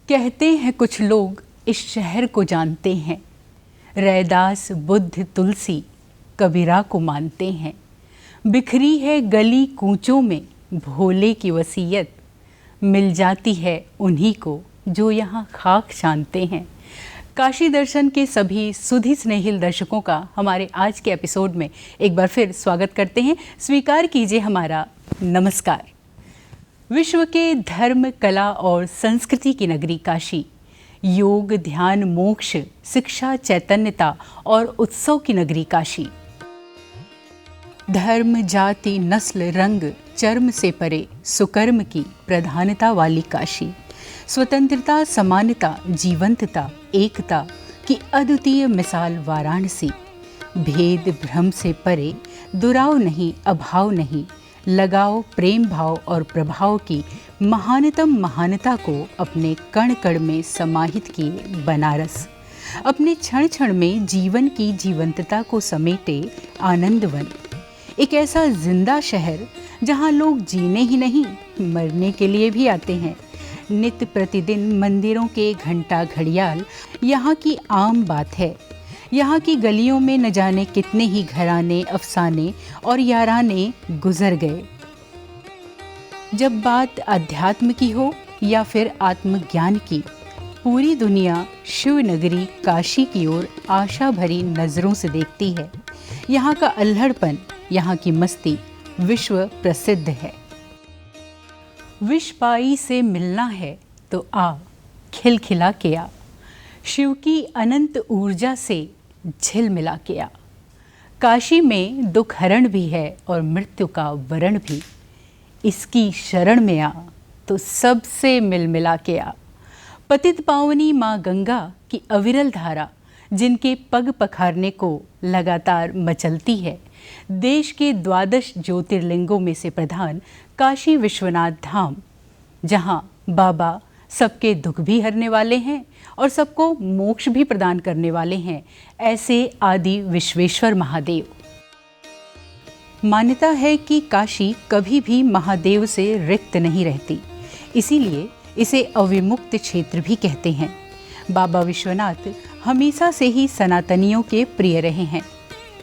कहते हैं कुछ लोग इस शहर को जानते हैं, रैदास बुद्ध तुलसी कबीरा को मानते हैं। बिखरी है गली कूचों में भोले की वसीयत, मिल जाती है उन्हीं को जो यहाँ खाक छानते हैं। काशी दर्शन के सभी सुधी स्नेहिल दर्शकों का हमारे आज के एपिसोड में एक बार फिर स्वागत करते हैं। स्वीकार कीजिए हमारा नमस्कार। विश्व के धर्म, कला और संस्कृति की नगरी काशी, योग, ध्यान, मोक्ष, शिक्षा, चैतन्यता और उत्सव की नगरी काशी। धर्म, जाति, नस्ल, रंग, चर्म से परे सुकर्म की प्रधानता वाली काशी। स्वतंत्रता, समानता, जीवंतता, एकता की अद्वितीय मिसाल वाराणसी। भेद भ्रम से परे दुराव नहीं, अभाव नहीं, लगाव, प्रेम भाव और प्रभाव की महानतम महानता को अपने कण कण में समाहित किए बनारस। अपने क्षण क्षण में जीवन की जीवंतता को समेटे आनंदवन। एक ऐसा जिंदा शहर जहां लोग जीने ही नहीं, मरने के लिए भी आते हैं। नित्य प्रतिदिन मंदिरों के घंटा घड़ियाल यहाँ की आम बात है। यहाँ की गलियों में न जाने कितने ही घराने, अफसाने और याराने गुजर गए। जब बात अध्यात्म की हो या फिर आत्मज्ञान की, पूरी दुनिया शिव नगरी काशी की ओर आशा भरी नजरों से देखती है। यहाँ का अल्हड़पन, यहाँ की मस्ती विश्व प्रसिद्ध है। विषपाई से मिलना है तो आ, खिलखिला के आ, शिव की अनंत ऊर्जा से झिलमिला के आ। काशी में दुख हरण भी है और मृत्यु का वरण भी। इसकी शरण में आ तो सबसे मिल मिला के आ। पतित पावनी माँ गंगा की अविरल धारा जिनके पग पखारने को लगातार मचलती है। देश के 12 ज्योतिर्लिंगों में से प्रधान काशी विश्वनाथ धाम, जहाँ बाबा सबके दुख भी हरने वाले हैं और सबको मोक्ष भी प्रदान करने वाले हैं, ऐसे आदि विश्वेश्वर महादेव। मान्यता है कि काशी कभी भी महादेव से रिक्त नहीं रहती, इसीलिए इसे अविमुक्त क्षेत्र भी कहते हैं। बाबा विश्वनाथ हमेशा से ही सनातनियों के प्रिय रहे हैं।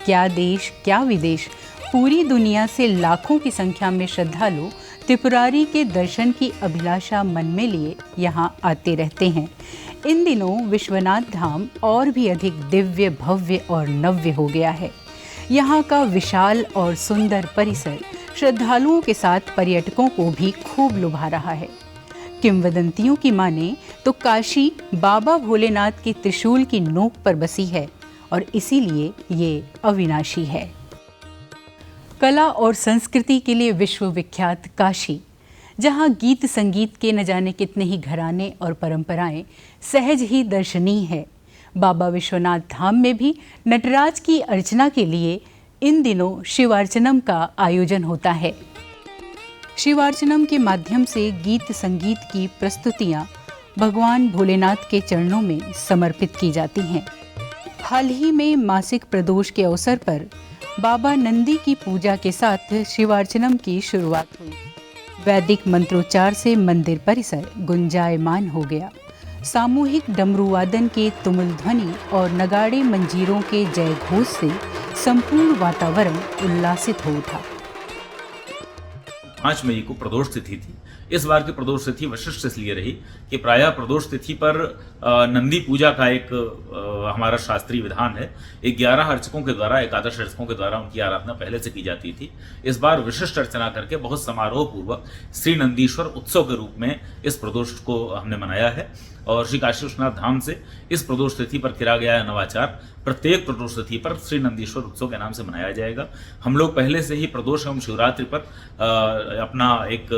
क्या देश, क्या विदेश, पूरी दुनिया से लाखों की संख्या में श्रद्धालु त्रिपुरारी के दर्शन की अभिलाषा मन में लिए यहाँ आते रहते हैं। इन दिनों विश्वनाथ धाम और भी अधिक दिव्य, भव्य और नव्य हो गया है। यहाँ का विशाल और सुंदर परिसर श्रद्धालुओं के साथ पर्यटकों को भी खूब लुभा रहा है। किंवदंतियों की माने तो काशी बाबा भोलेनाथ के त्रिशूल की नोक पर बसी है और इसीलिए ये अविनाशी है। कला और संस्कृति के लिए विश्वविख्यात काशी, जहाँ गीत संगीत के न जाने कितने ही घराने और परंपराएं सहज ही दर्शनीय है। बाबा विश्वनाथ धाम में भी नटराज की अर्चना के लिए इन दिनों शिवार्चनम का आयोजन होता है। शिवार्चनम के माध्यम से गीत संगीत की प्रस्तुतियाँ भगवान भोलेनाथ के चरणों में समर्पित की जाती हैं। हाल ही में मासिक प्रदोष के अवसर पर बाबा नंदी की पूजा के साथ शिवार्चनम की शुरुआत हुई। वैदिक मंत्रोच्चार से मंदिर परिसर गुंजायमान हो गया। सामूहिक डमरू वादन के तुमुल ध्वनि और नगाड़े मंजीरों के जय घोष से संपूर्ण वातावरण उल्लासित हो उठा। 5 मई को प्रदोष तिथि थी। इस बार की प्रदोष तिथि विशिष्ट इसलिए रही कि प्रायः प्रदोष तिथि पर नंदी पूजा का एक हमारा शास्त्रीय विधान है। 11 अर्चकों के द्वारा, एकादश अर्चकों के द्वारा उनकी आराधना पहले से की जाती थी। इस बार विशिष्ट अर्चना करके बहुत समारोह पूर्वक श्री नंदीश्वर उत्सव के रूप में इस प्रदोष को हमने मनाया है। और श्री काशी विश्वनाथ धाम से इस प्रदोष तिथि पर किया गया है नवाचार। प्रत्येक प्रदोष तिथि पर श्री नंदीश्वर उत्सव के नाम से मनाया जाएगा। हम लोग पहले से ही प्रदोष एवं शिवरात्रि पर अपना एक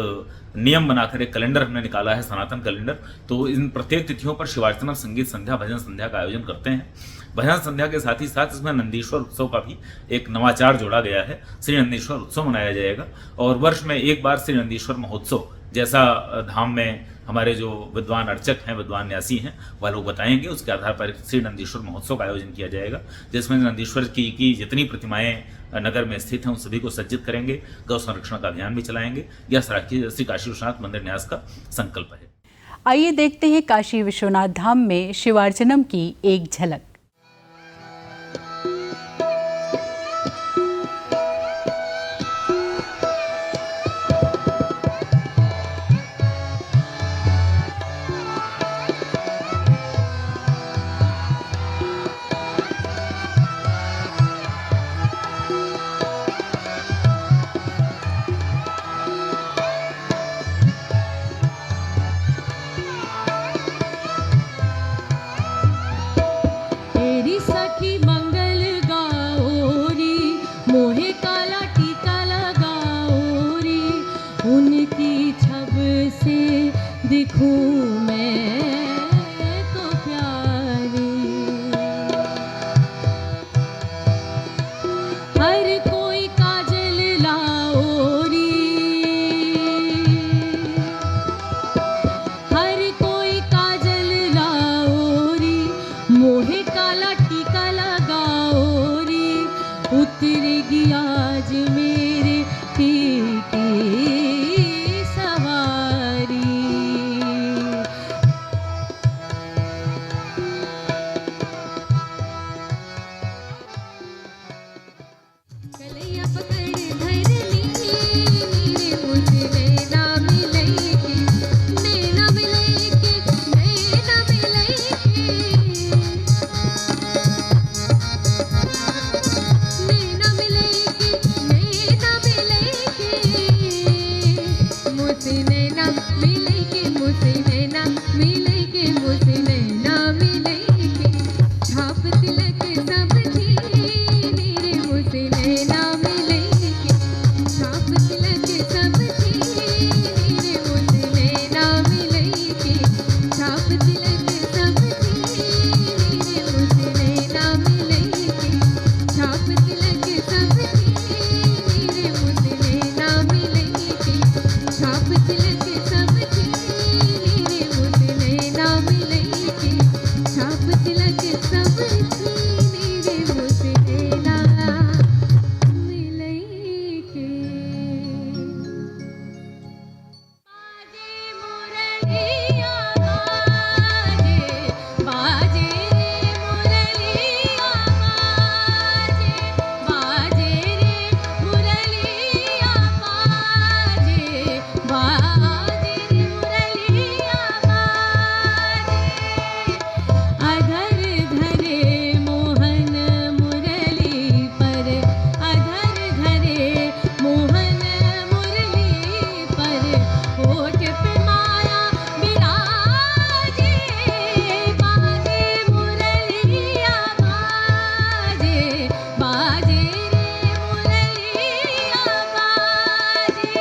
नियम बनाकर एक कैलेंडर हमने निकाला है, सनातन कैलेंडर। तो इन प्रत्येक तिथियों पर शिवार्चना, संगीत संध्या, भजन संध्या का आयोजन करते हैं। भजन संध्या के साथ ही साथ इसमें नंदीश्वर उत्सव का भी एक नवाचार जोड़ा गया है। श्री नंदीश्वर उत्सव मनाया जाएगा और वर्ष में एक बार श्री नंदीश्वर महोत्सव, जैसा धाम में हमारे जो विद्वान अर्चक हैं, विद्वान न्यासी हैं, वह लोग बताएंगे, उसके आधार पर श्री नंदीश्वर महोत्सव का आयोजन किया जाएगा, जिसमें नंदीश्वर की जितनी प्रतिमाएं नगर में स्थित हैं उन सभी को सज्जित करेंगे। गौ संरक्षण का अभियान भी चलाएंगे। यह श्री काशी विश्वनाथ मंदिर न्यास का संकल्प है। आइए देखते हैं काशी विश्वनाथ धाम में शिवार्चनम की एक झलक। तेरी सखी मंगल गाओ री, मोहे काला टीका लगाओ री, उनकी छब से दिखूं मैं तो प्यारी। हर कोई काजल लाओ री, हर कोई काजल लाओ री, मोहे काला टीका लगाओ री, उतरेगी आज मेरे टीके सवारी। कलैया पकड़ धर ली, नीरे मुझे नैना मिलेगी, नैना मिलेगी, नैना मिलेगी, नैना मिलेगी, नैना मिलेगी, मुझे नैना मिलेगी, मुझे नैना मिलेगी, मुझे नैना मिलेगी, छाप तिलक सबकी मेरे मुझे नैना मिलेगी, छाप तिलक सबकी मेरे मुझे नैना मिलेगी, छाप तिलक सबकी मेरे मुझे नैना मिलेगी, छाप तिलक सबकी मेरे मुझे नैना मिलेगी, छाप तिलक सबकी मेरे मुझे नैना मिलेगी, छाप तिलक सबकी मेरे मुझे नैना मिलेगी। बाजे मुरलिया बाजे, बाजे रे मुरलिया बाजे, बाजे रे मुरलिया बाजे, बाजे रे मुरलिया बाजे। अधर धरे मोहन मुरली पर, अधर धरे मोहन मुरली पर, होठ पे माया विराजे, बाजे मुरलिया बाजे, बाजे रे मुरलिया बाजे।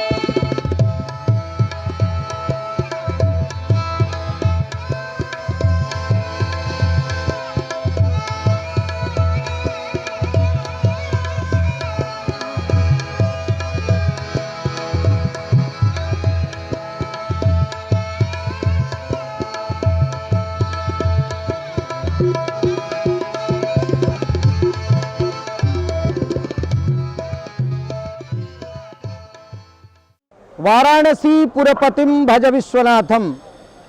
वाराणसी पुरपतिम भज विश्वनाथम।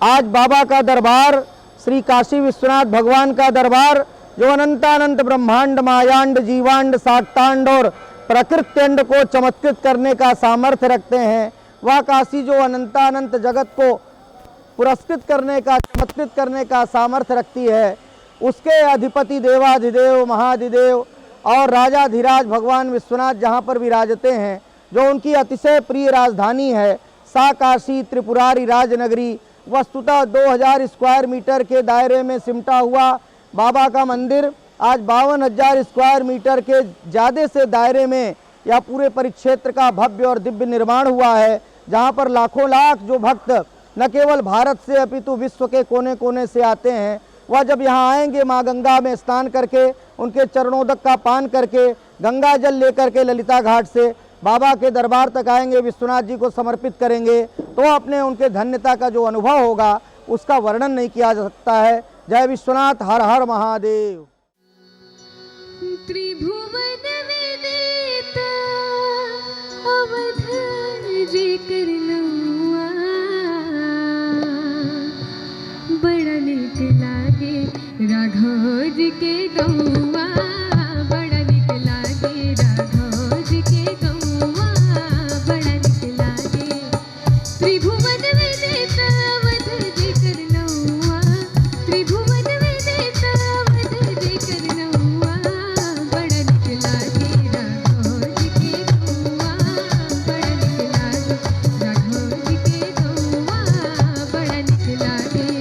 आज बाबा का दरबार, श्री काशी विश्वनाथ भगवान का दरबार, जो अनंतानंत ब्रह्मांड, मायांड, जीवांड, शाक्तांड और प्रकृत्यंड को चमत्कृत करने का सामर्थ्य रखते हैं, वह काशी जो अनंतानंत जगत को पुरस्कृत करने का, चमत्कृत करने का सामर्थ्य रखती है, उसके अधिपति देवाधिदेव, महाधिदेव और राजाधिराज भगवान विश्वनाथ जहाँ पर विराजते हैं, जो उनकी अतिशय प्रिय राजधानी है, सा काशी त्रिपुरारी राजनगरी, वस्तुतः 2000 स्क्वायर मीटर के दायरे में सिमटा हुआ बाबा का मंदिर आज 52,000 स्क्वायर मीटर के ज़्यादा से दायरे में या पूरे परिक्षेत्र का भव्य और दिव्य निर्माण हुआ है, जहाँ पर लाखों लाख जो भक्त न केवल भारत से अपितु विश्व के कोने कोने से आते हैं, वह जब यहाँ आएंगे माँ गंगा में स्नान करके, उनके चरणोदक का पान करके, गंगा जल लेकर के ललिता घाट से बाबा के दरबार तक आएंगे, विश्वनाथ जी को समर्पित करेंगे, तो अपने उनके धन्यता का जो अनुभव होगा उसका वर्णन नहीं किया जा सकता है। जय विश्वनाथ, हर हर महादेव। त्रिभुवन विदिता अवधान जे कर लुआ, नीक लागे राघव जी के गौआ बड़ा नीक लागे राघव जी के गौआ बड़ा नीक लागे त्रिभुवन विदित अवध जी कर नौआ त्रिभुवन विदित अवध जी कर नौआ बड़ा नीक लागे राघव जी के गौआ बड़ा नीक लागे राघव जी के गौआ बड़ा नीक लागे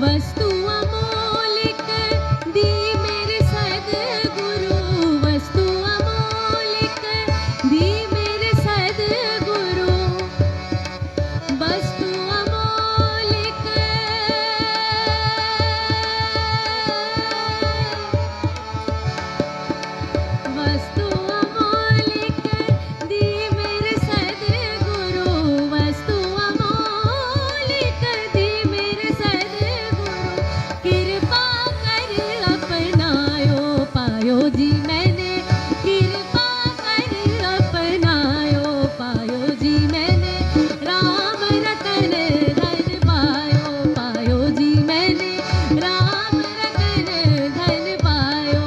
वस्तु अमोलिक दी मेरे सद्गुरु वस्तु अमोलिक दी मेरे सद्गुरु वस्तु अमोलिक वस्तु अमोलिक दी मेरे सद्गुरु वस्तु अमोलिक दी मेरे सद्गुरु कृपा कर अपनायो पायो जी मैंने कृपा कर अपनायो पायो जी मैंने राम रतन धन पायो जी मैंने राम रतन धन पायो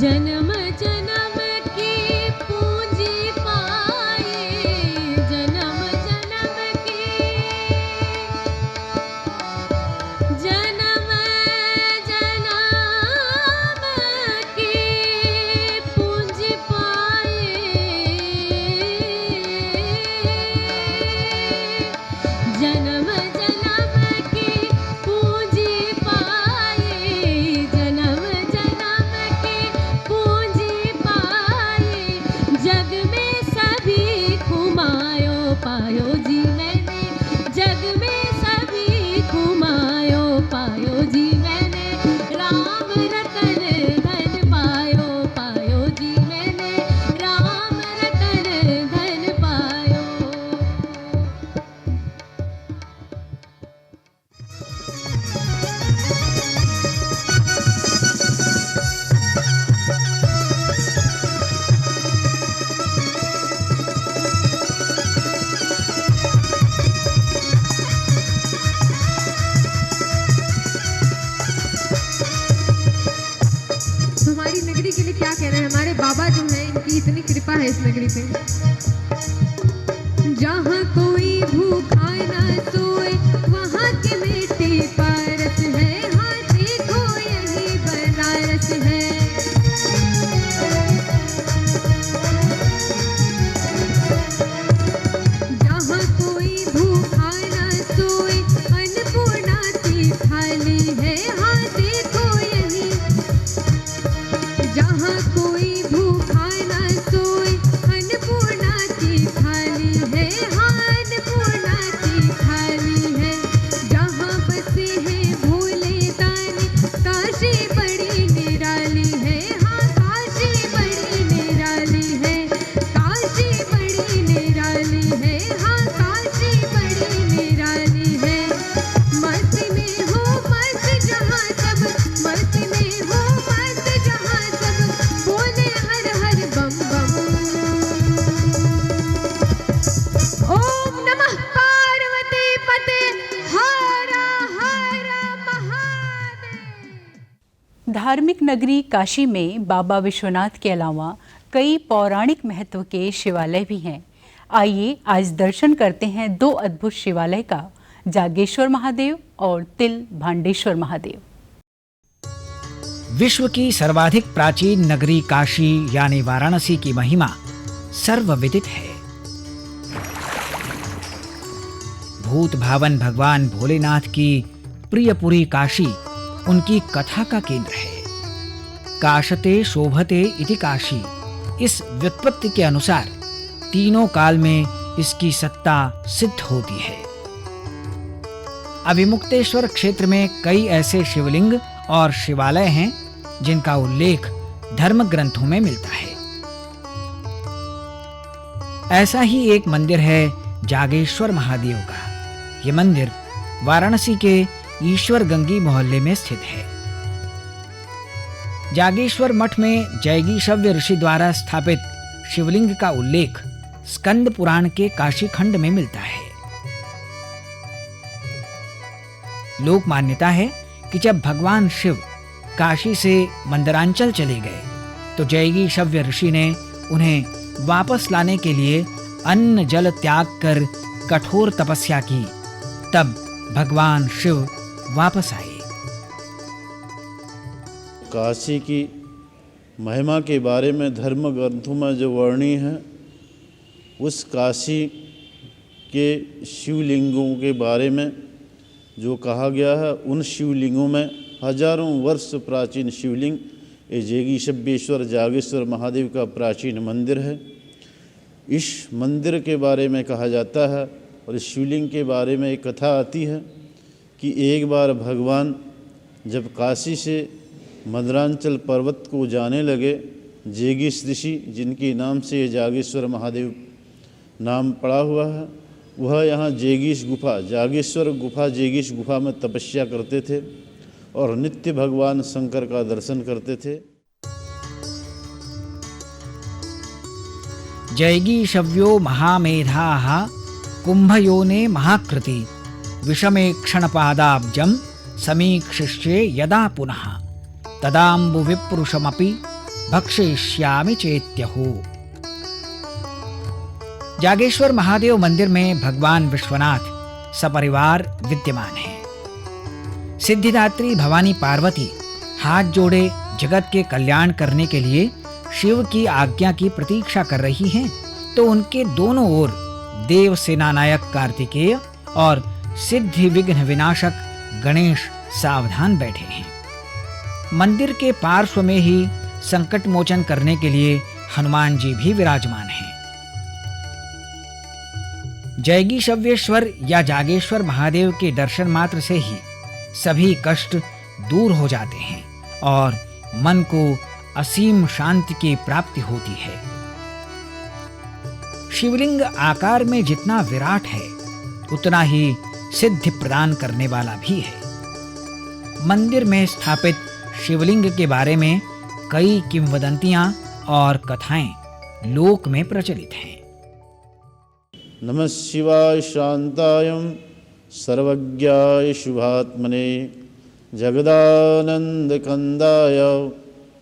जन्म जन्म की पूंजी पाए जन्म जन्म की जन्म जन्म की पूंजी पाए जन्म जन्म की पूंजी पाए जन्म जन्म की पूंजी पाए जग में सभी घुमायो पायो जी मैंने जग में सभी घुमायो पायो जी मैंने राम रतन धन पायो जी मैंने राम रतन धन पायो तो हमारी नगरी के लिए क्या कहना है हमारे बाबा जो हैं इनकी इतनी कृपा है इस नगरी पे जहाँ कोई भूखा न सोए वहाँ की मिट्टी पारस है हाँ देखो यही बनारस है जहाँ कोई भूखा न सोए अन्नपूर्णा की थाली है हाँ देखो यही जहाँ कोई भूखा न सोए अन्नपूर्णा की थाली है हाँ अन्नपूर्णा की थाली है जहाँ बसे हैं भोले दानी काशी बड़ी निराली है हाँ काशी बड़ी निराली है काशी बड़ी निराली है हाँ काशी बड़ी निराली है मस्त में हो मस्त जहाँ सब मस्त में हो मस्त जहाँ सब बोले हर हर बम बम ओम नमः पार्वती पते हर हर महादेव। धार्मिक नगरी काशी में बाबा विश्वनाथ के अलावा कई पौराणिक महत्व के शिवालय भी हैं। आइए आज दर्शन करते हैं दो अद्भुत शिवालय का, जागेश्वर महादेव और तिल भांडेश्वर महादेव। विश्व की सर्वाधिक प्राचीन नगरी काशी यानी वाराणसी की महिमा सर्वविदित है। भूत भावन भगवान भोलेनाथ की प्रियपुरी काशी उनकी कथा का केंद्र है। काशते शोभते इति काशी, इस व्युत्पत्ति के अनुसार तीनों काल में इसकी सत्ता सिद्ध होती है। अभिमुक्तेश्वर क्षेत्र में कई ऐसे शिवलिंग और शिवालय हैं जिनका उल्लेख धर्म ग्रंथों में मिलता है। ऐसा ही एक मंदिर है जागेश्वर महादेव का। यह मंदिर वाराणसी के ईश्वर गंगी मोहल्ले में स्थित है। जागेश्वर मठ में जैगीशव्य ऋषि द्वारा स्थापित शिवलिंग का उल्लेख स्कंद पुराण के काशी खंड में मिलता है। लोक मान्यता है कि जब भगवान शिव काशी से मंदरांचल चले गए तो जैगीशव्य ऋषि ने उन्हें वापस लाने के लिए अन्न जल त्याग कर कठोर तपस्या की। तब भगवान शिव वापस आए। काशी की महिमा के बारे में धर्म ग्रंथों में जो वर्णित है, उस काशी के शिवलिंगों के बारे में जो कहा गया है, उन शिवलिंगों में हजारों वर्ष प्राचीन शिवलिंग ये जैगीशव्येश्वर जागेश्वर महादेव का प्राचीन मंदिर है। इस मंदिर के बारे में कहा जाता है और इस शिवलिंग के बारे में एक कथा आती है कि एक बार भगवान जब काशी से मंदरांचल पर्वत को जाने लगे, जैगीश ऋषि जिनके नाम से ये जागेश्वर महादेव नाम पड़ा हुआ है, वह यहाँ जैगीश गुफा, जागेश्वर गुफा, जैगीश गुफा में तपस्या करते थे और नित्य भगवान शंकर का दर्शन करते थे। जैगीशव्यो महामेधाः कुंभयोने महाकृति विषमे क्षणपादाब्जं समीक्षिष्ये यदा पुनः तदाम्बु विप्रुषमपि भक्षयिष्यामि चेत्यहो। जागेश्वर महादेव मंदिर में भगवान विश्वनाथ सपरिवार विद्यमान हैं। सिद्धिदात्री भवानी पार्वती हाथ जोड़े जगत के कल्याण करने के लिए शिव की आज्ञा की प्रतीक्षा कर रही हैं, तो उनके दोनों ओर देव सेनानायक कार्तिकेय और सिद्धि विघ्न विनाशक गणेश सावधान बैठे हैं। मंदिर के पार्श्व में ही संकट मोचन करने के लिए हनुमान जी भी विराजमान हैं। जैगीशव्येश्वर या जागेश्वर महादेव के दर्शन मात्र से ही सभी कष्ट दूर हो जाते हैं और मन को असीम शांति की प्राप्ति होती है। शिवलिंग आकार में जितना विराट है, उतना ही सिद्धि प्रदान करने वाला भी है। मंदिर में स्थापित शिवलिंग के बारे में कई किंवदंतियां और कथाएं लोक में प्रचलित हैं। नमः शिवाय शांताय सर्वज्ञाय शुभात्मने जगदानंद कंदाय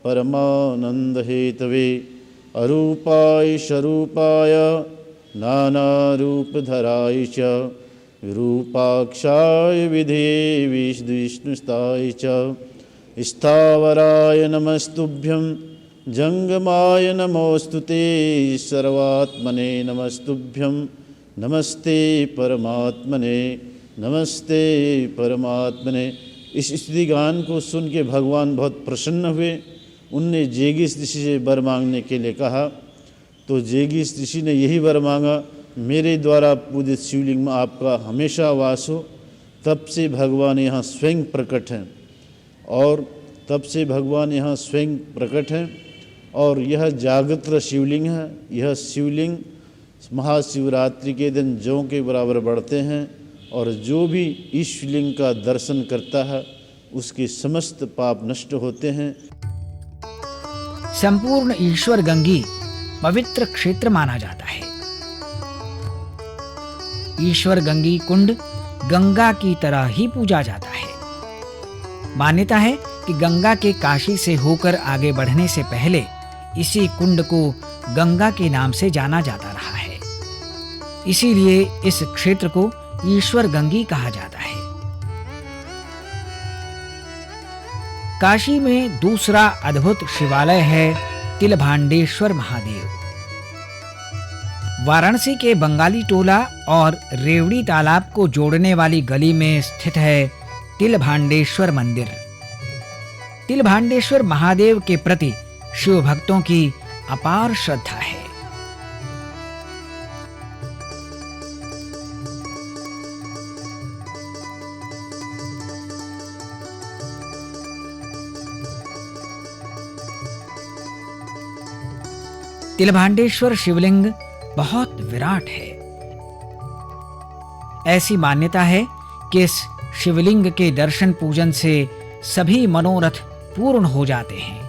परमानंद हेतवे अरूपाय स्वरूपाय नानारूपधराय च विरूपाक्षाय विधे विष्णुस्ताय च स्थावराय नमस्तुभ्यं जंगमाय नमोस्तुते सर्वात्मने नमस्तुभ्यं नमस्ते परमात्मने नमस्ते परमात्मने। इस स्तुति गान को सुन के भगवान बहुत प्रसन्न हुए। उनने जैगीश ऋषि से वर मांगने के लिए कहा, तो जैगीश ऋषि ने यही वर मांगा, मेरे द्वारा पूजित शिवलिंग में आपका हमेशा वास हो। तब से भगवान यहाँ स्वयं प्रकट हैं और तब से भगवान यहाँ स्वयं प्रकट हैं और यह जागृत शिवलिंग है। यह शिवलिंग महाशिवरात्रि के दिन जौ के बराबर बढ़ते हैं और जो भी इस शिवलिंग का दर्शन करता है उसके समस्त पाप नष्ट होते हैं। संपूर्ण ईश्वर गंगी पवित्र क्षेत्र माना जाता है। ईश्वर गंगी कुंड गंगा की तरह ही पूजा जाता है। मान्यता है कि गंगा के काशी से होकर आगे बढ़ने से पहले इसी कुंड को गंगा के नाम से जाना जाता रहा है। इसीलिए इस क्षेत्र को ईश्वर गंगी कहा जाता है। काशी में दूसरा अद्भुत शिवालय है तिलभांडेश्वर महादेव। वाराणसी के बंगाली टोला और रेवड़ी तालाब को जोड़ने वाली गली में स्थित है तिलभांडेश्वर मंदिर। तिलभांडेश्वर महादेव के प्रति शिव भक्तों की अपार श्रद्धा है। तिलभांडेश्वर शिवलिंग बहुत विराट है। ऐसी मान्यता है कि इस शिवलिंग के दर्शन पूजन से सभी मनोरथ पूर्ण हो जाते हैं।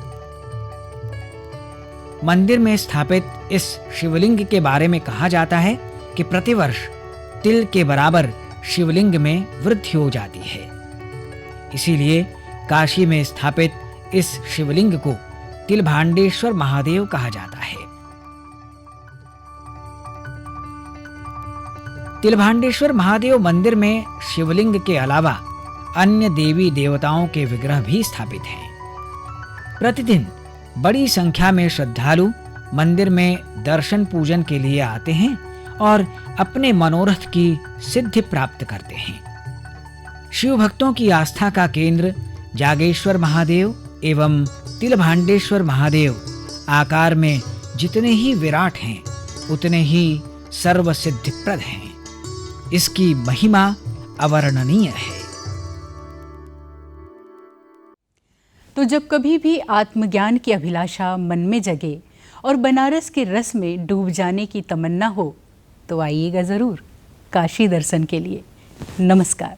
मंदिर में स्थापित इस शिवलिंग के बारे में कहा जाता है कि प्रतिवर्ष तिल के बराबर शिवलिंग में वृद्धि हो जाती है। इसीलिए काशी में स्थापित इस शिवलिंग को तिलभांडेश्वर महादेव कहा जाता है। तिलभांडेश्वर महादेव मंदिर में शिवलिंग के अलावा अन्य देवी देवताओं के विग्रह भी स्थापित हैं। प्रतिदिन बड़ी संख्या में श्रद्धालु मंदिर में दर्शन पूजन के लिए आते हैं और अपने मनोरथ की सिद्धि प्राप्त करते हैं। शिव भक्तों की आस्था का केंद्र जागेश्वर महादेव एवं तिलभांडेश्वर महादेव आकार में जितने ही विराट हैं, उतने ही सर्वसिद्धिप्रद हैं। इसकी महिमा अवर्णनीय है। तो जब कभी भी आत्मज्ञान की अभिलाषा मन में जगे और बनारस के रस में डूब जाने की तमन्ना हो तो आइएगा ज़रूर काशी दर्शन के लिए। नमस्कार।